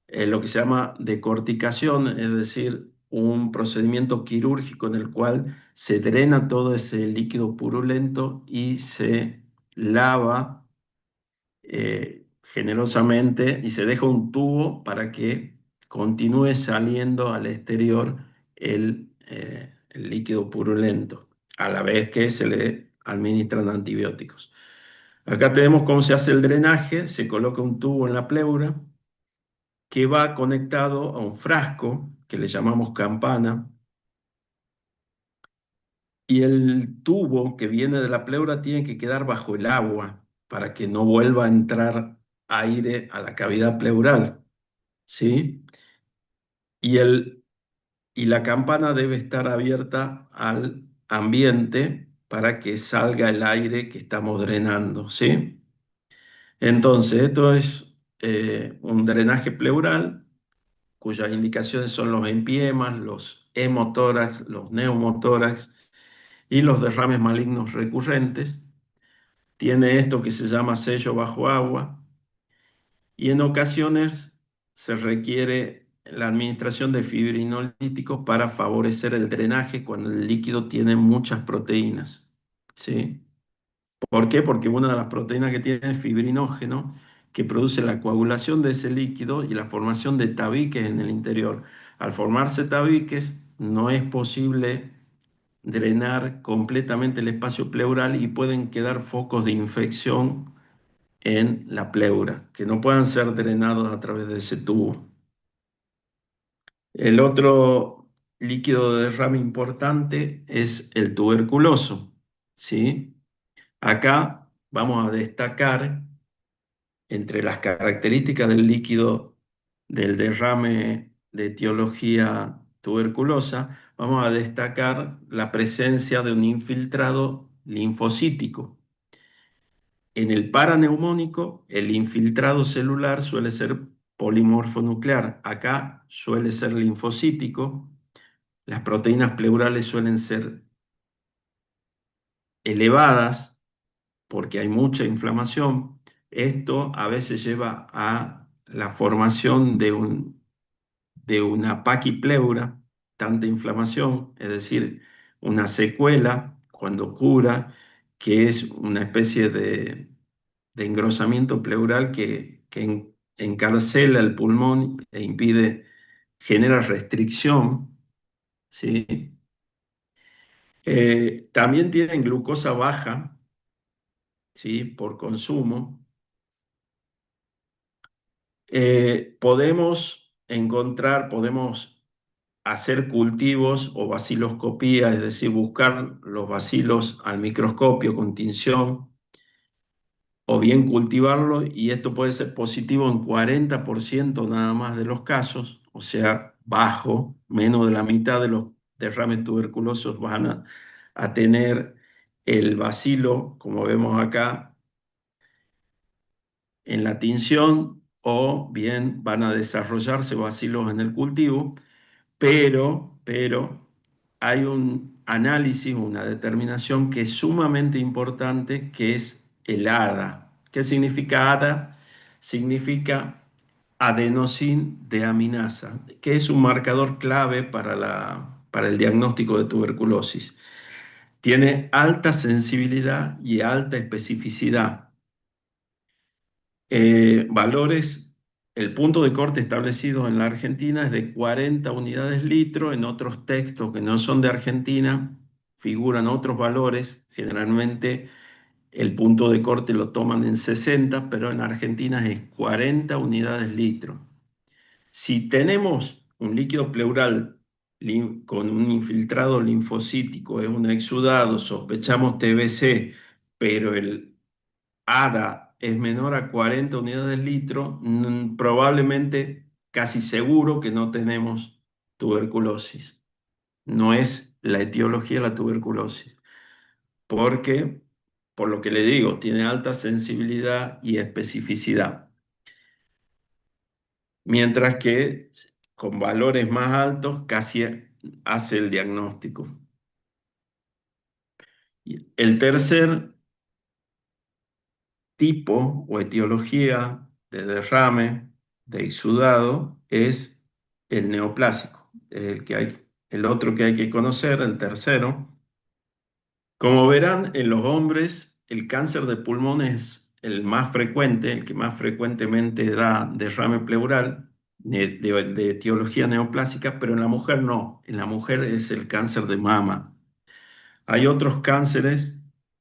lo que se llama decorticación, es decir, un procedimiento quirúrgico en el cual se drena todo ese líquido purulento y se lava generosamente y se deja un tubo para que continúe saliendo al exterior el líquido purulento, a la vez que se le administran antibióticos. Acá tenemos cómo se hace el drenaje: se coloca un tubo en la pleura que va conectado a un frasco que le llamamos campana, y el tubo que viene de la pleura tiene que quedar bajo el agua para que no vuelva a entrar aire a la cavidad pleural, ¿sí? Y, y la campana debe estar abierta al ambiente para que salga el aire que estamos drenando, ¿sí? Entonces, esto es un drenaje pleural cuyas indicaciones son los empiemas, los hemotórax, los neumotórax y los derrames malignos recurrentes. Tiene esto que se llama sello bajo agua, y en ocasiones se requiere la administración de fibrinolíticos para favorecer el drenaje cuando el líquido tiene muchas proteínas, ¿sí? ¿Por qué? Porque una de las proteínas que tiene es fibrinógeno, que produce la coagulación de ese líquido y la formación de tabiques en el interior. Al formarse tabiques, no es posible drenar completamente el espacio pleural y pueden quedar focos de infección en la pleura, que no puedan ser drenados a través de ese tubo. El otro líquido de derrame importante es el tuberculoso, ¿sí? Acá vamos a destacar, entre las características del líquido del derrame de etiología tuberculosa, vamos a destacar la presencia de un infiltrado linfocítico. En el paraneumónico, el infiltrado celular suele ser polimorfonuclear. Acá suele ser linfocítico. Las proteínas pleurales suelen ser elevadas porque hay mucha inflamación. Esto a veces lleva a la formación de una paquipleura, tanta inflamación, es decir, una secuela cuando cura, que es una especie de engrosamiento pleural que encarcela el pulmón e impide, genera restricción, ¿sí? También tienen glucosa baja, ¿sí? Por consumo. Podemos hacer cultivos o baciloscopía, es decir, buscar los bacilos al microscopio con tinción o bien cultivarlo, y esto puede ser positivo en 40% nada más de los casos, o sea, bajo, menos de la mitad de los derrames tuberculosos van a tener el bacilo, como vemos acá, en la tinción, o bien van a desarrollarse bacilos en el cultivo. Pero hay un análisis, una determinación que es sumamente importante, que es el ADA. ¿Qué significa ADA? Significa adenosin deaminasa, que es un marcador clave para el diagnóstico de tuberculosis. Tiene alta sensibilidad y alta especificidad. Valores, el punto de corte establecido en la Argentina es de 40 unidades litro. En otros textos que no son de Argentina figuran otros valores. Generalmente el punto de corte lo toman en 60, pero en Argentina es 40 unidades litro. Si tenemos un líquido pleural con un infiltrado linfocítico, es un exudado, sospechamos TBC, pero el ADA es menor a 40 unidades de litro, probablemente casi seguro que no tenemos tuberculosis. No es la etiología de la tuberculosis, porque, por lo que le digo, tiene alta sensibilidad y especificidad, mientras que con valores más altos casi hace el diagnóstico. El tercer tipo o etiología de derrame de exudado es el neoplásico, el otro que hay que conocer, el tercero. Como verán, en los hombres el cáncer de pulmón es el más frecuente, el que más frecuentemente da derrame pleural de etiología neoplásica, pero en la mujer no, en la mujer es el cáncer de mama. Hay otros cánceres,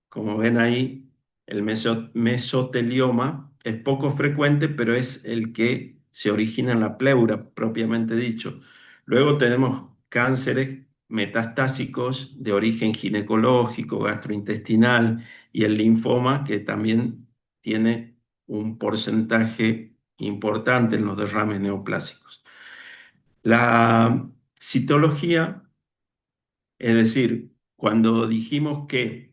como ven ahí, el mesotelioma es poco frecuente, pero es el que se origina en la pleura, propiamente dicho. Luego tenemos cánceres metastásicos de origen ginecológico, gastrointestinal, y el linfoma, que también tiene un porcentaje importante en los derrames neoplásicos. La citología, es decir, cuando dijimos que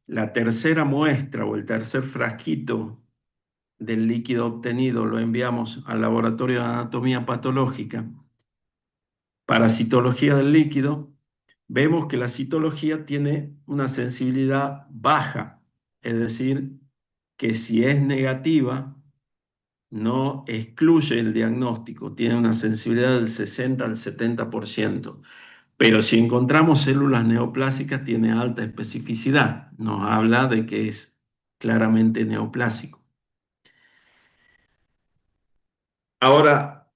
la tercera muestra o el tercer frasquito del líquido obtenido lo enviamos al laboratorio de anatomía patológica para citología del líquido, vemos que la citología tiene una sensibilidad baja, es decir, que si es negativa, no excluye el diagnóstico, tiene una sensibilidad del 60 al 70%. Pero si encontramos células neoplásicas, tiene alta especificidad. Nos habla de que es claramente neoplásico. Ahora,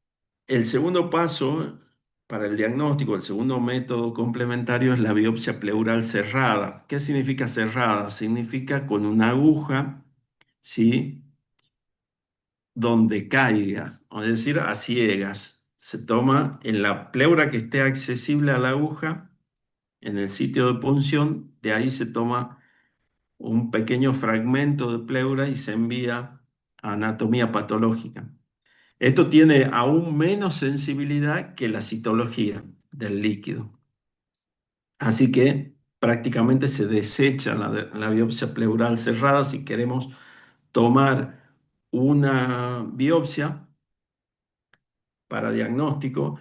el segundo paso para el diagnóstico, el segundo método complementario es la biopsia pleural cerrada. ¿Qué significa cerrada? Significa con una aguja, ¿sí? Donde caiga, es decir, a ciegas. Se toma en la pleura que esté accesible a la aguja, en el sitio de punción, de ahí se toma un pequeño fragmento de pleura y se envía a anatomía patológica. Esto tiene aún menos sensibilidad que la citología del líquido. Así que prácticamente se desecha la biopsia pleural cerrada si queremos tomar una biopsia para diagnóstico.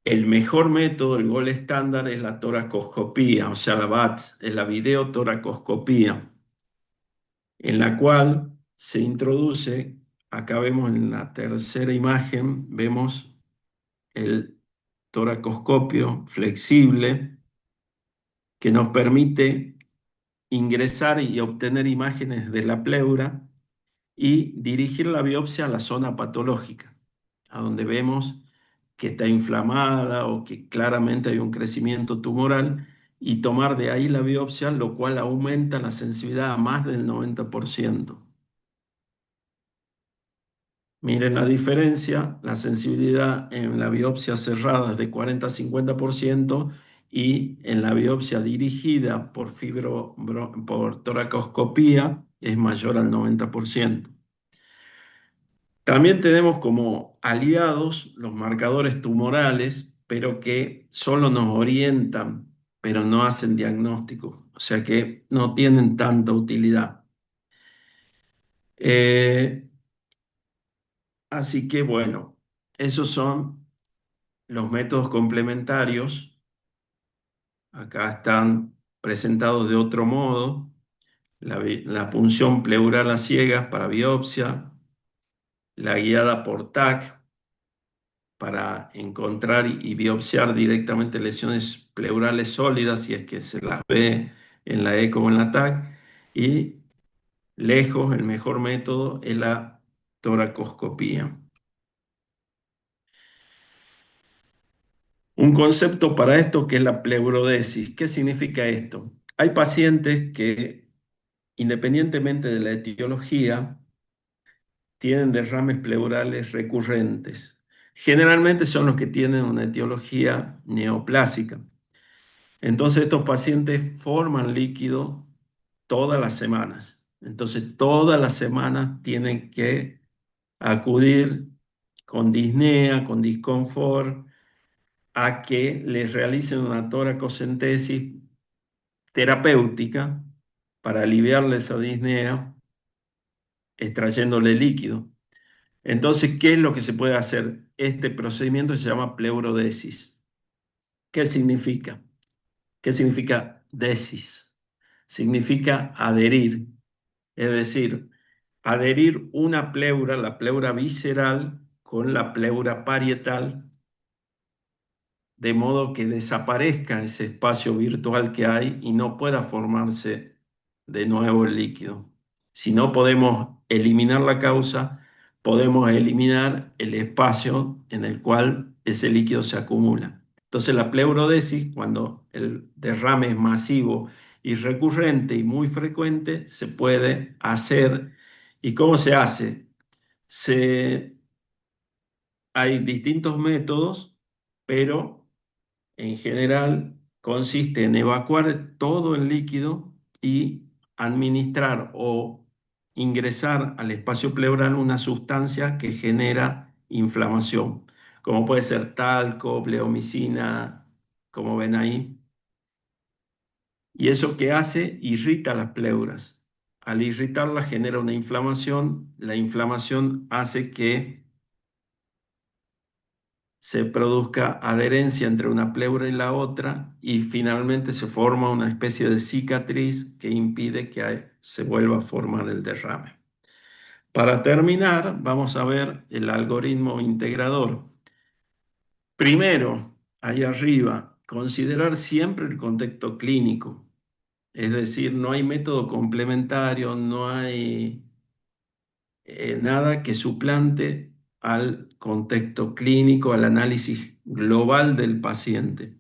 El mejor método, el gol estándar, es la toracoscopía, o sea, la VATS, es la videotoracoscopía, en la cual se introduce, acá vemos en la tercera imagen, vemos el toracoscopio flexible que nos permite ingresar y obtener imágenes de la pleura y dirigir la biopsia a la zona patológica, a donde vemos que está inflamada o que claramente hay un crecimiento tumoral y tomar de ahí la biopsia, lo cual aumenta la sensibilidad a más del 90%. Miren la diferencia, la sensibilidad en la biopsia cerrada es de 40 a 50% y en la biopsia dirigida por toracoscopía es mayor al 90%. También tenemos como aliados los marcadores tumorales, pero que solo nos orientan, pero no hacen diagnóstico, o sea que no tienen tanta utilidad. Eh, Así que bueno, esos son los métodos complementarios. Acá están presentados de otro modo. La punción pleural a ciegas para biopsia, la guiada por TAC para encontrar y biopsiar directamente lesiones pleurales sólidas si es que se las ve en la eco o en la TAC. Y lejos, el mejor método es la toracoscopía. Un concepto para esto que es la pleurodesis. ¿Qué significa esto? Hay pacientes que, independientemente de la etiología, tienen derrames pleurales recurrentes. Generalmente son los que tienen una etiología neoplásica. Entonces estos pacientes forman líquido todas las semanas. Entonces todas las semanas tienen que acudir con disnea, con disconfort, a que les realicen una toracocentesis terapéutica para aliviarle esa disnea, extrayéndole líquido. Entonces, ¿qué es lo que se puede hacer? Este procedimiento se llama pleurodesis. ¿Qué significa? ¿Qué significa desis? Significa adherir, es decir, adherir una pleura, la pleura visceral, con la pleura parietal, de modo que desaparezca ese espacio virtual que hay y no pueda formarse de nuevo el líquido. Si no podemos eliminar la causa, podemos eliminar el espacio en el cual ese líquido se acumula. Entonces la pleurodesis, cuando el derrame es masivo y recurrente y muy frecuente, se puede hacer. ¿Y cómo se hace? Hay distintos métodos, pero en general consiste en evacuar todo el líquido y administrar o ingresar al espacio pleural una sustancia que genera inflamación, como puede ser talco, bleomicina, como ven ahí. ¿Y eso qué hace? Irrita las pleuras. Al irritarlas genera una inflamación. La inflamación hace que se produzca adherencia entre una pleura y la otra y finalmente se forma una especie de cicatriz que impide que se vuelva a formar el derrame. Para terminar, vamos a ver el algoritmo integrador. Primero, ahí arriba, considerar siempre el contexto clínico, es decir, no hay método complementario, no hay nada que suplante al contexto clínico, al análisis global del paciente,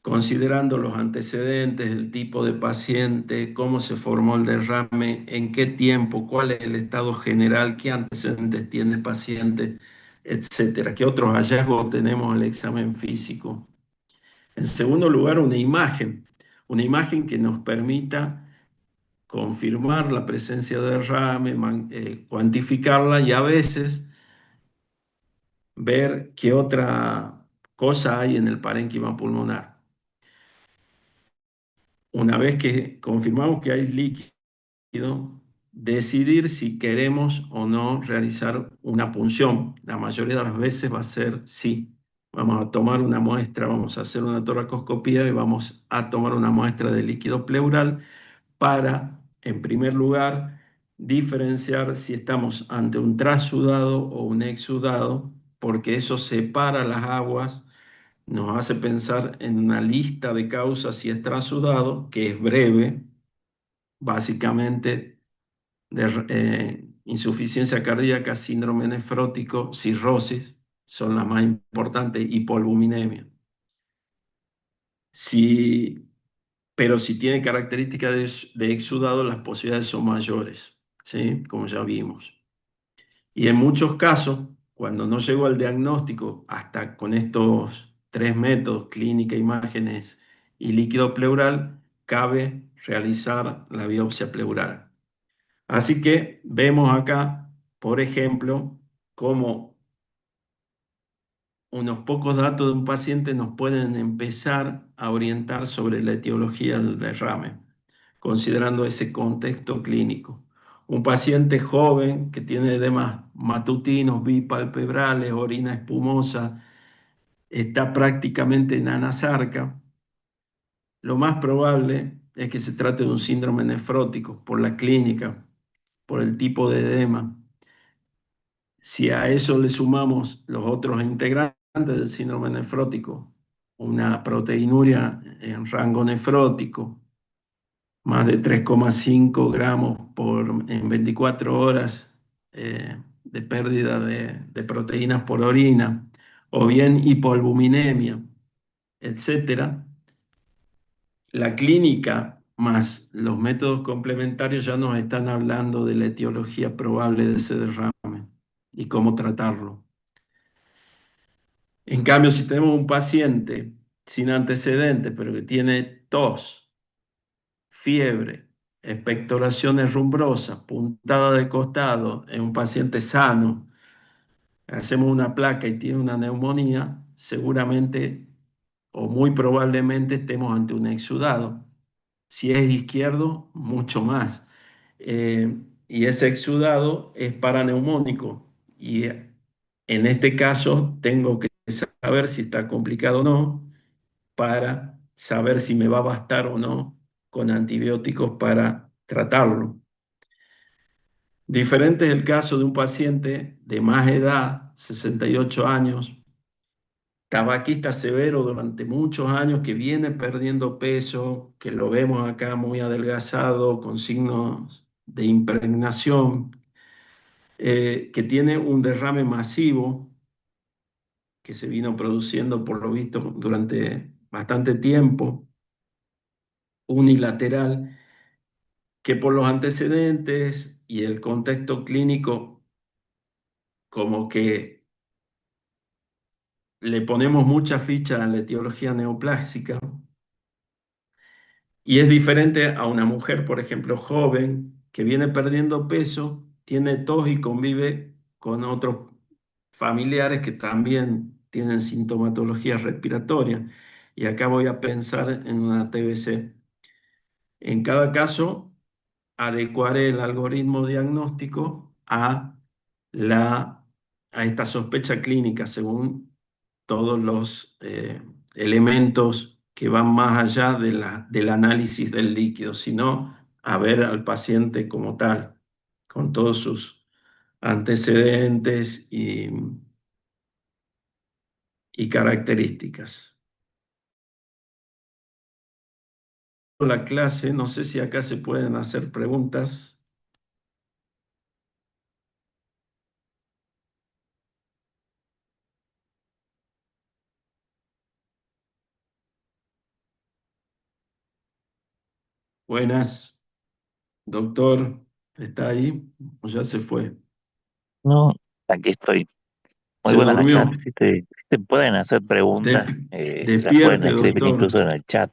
considerando los antecedentes, el tipo de paciente, cómo se formó el derrame, en qué tiempo, cuál es el estado general, qué antecedentes tiene el paciente, etcétera. ¿Qué otros hallazgos tenemos en el examen físico? En segundo lugar, una imagen que nos permita confirmar la presencia de derrame, cuantificarla y a veces ver qué otra cosa hay en el parénquima pulmonar. Una vez que confirmamos que hay líquido, decidir si queremos o no realizar una punción. La mayoría de las veces va a ser sí. Vamos a tomar una muestra, vamos a hacer una toracoscopía y vamos a tomar una muestra de líquido pleural para, en primer lugar, diferenciar si estamos ante un trasudado o un exudado, porque eso separa las aguas, nos hace pensar en una lista de causas si es trasudado, que es breve, básicamente de insuficiencia cardíaca, síndrome nefrótico, cirrosis, son las más importantes, hipoalbuminemia. Si, pero si tiene características de exudado, las posibilidades son mayores, ¿sí? Como ya vimos. Y en muchos casos, cuando no llegó al diagnóstico, hasta con estos tres métodos, clínica, imágenes y líquido pleural, cabe realizar la biopsia pleural. Así que vemos acá, por ejemplo, cómo unos pocos datos de un paciente nos pueden empezar a orientar sobre la etiología del derrame, considerando ese contexto clínico. Un paciente joven que tiene edemas matutinos, bipalpebrales, orina espumosa, está prácticamente en anasarca. Lo más probable es que se trate de un síndrome nefrótico por la clínica, por el tipo de edema. Si a eso le sumamos los otros integrantes del síndrome nefrótico, una proteinuria en rango nefrótico, más de 3,5 gramos en 24 horas de pérdida de proteínas por orina, o bien hipoalbuminemia, etcétera, la clínica más los métodos complementarios ya nos están hablando de la etiología probable de ese derrame y cómo tratarlo. En cambio, si tenemos un paciente sin antecedentes, pero que tiene tos, fiebre, expectoración rumbrosa, puntada de costado, en un paciente sano, hacemos una placa y tiene una neumonía, seguramente o muy probablemente estemos ante un exudado. Si es izquierdo, mucho más. Y ese exudado es paraneumónico y en este caso tengo que saber si está complicado o no para saber si me va a bastar o no con antibióticos para tratarlo. Diferente es el caso de un paciente de más edad, 68 años, tabaquista severo durante muchos años, que viene perdiendo peso, que lo vemos acá muy adelgazado, con signos de impregnación, que tiene un derrame masivo que se vino produciendo por lo visto durante bastante tiempo, unilateral, que por los antecedentes y el contexto clínico como que le ponemos mucha ficha a la etiología neoplásica. Y es diferente a una mujer, por ejemplo, joven, que viene perdiendo peso, tiene tos y convive con otros familiares que también tienen sintomatología respiratoria. Y acá voy a pensar en una TBC. En cada caso, adecuaré el algoritmo diagnóstico a esta sospecha clínica según todos los elementos que van más allá del análisis del líquido, sino a ver al paciente como tal, con todos sus antecedentes y características. La clase, no sé si acá se pueden hacer preguntas. Buenas, doctor, ¿está ahí o ya se fue? No, aquí estoy. Muy ¿Se buena la charla. durmió? Si te pueden hacer preguntas, se las pueden Despierte, escribir doctor. incluso en el chat.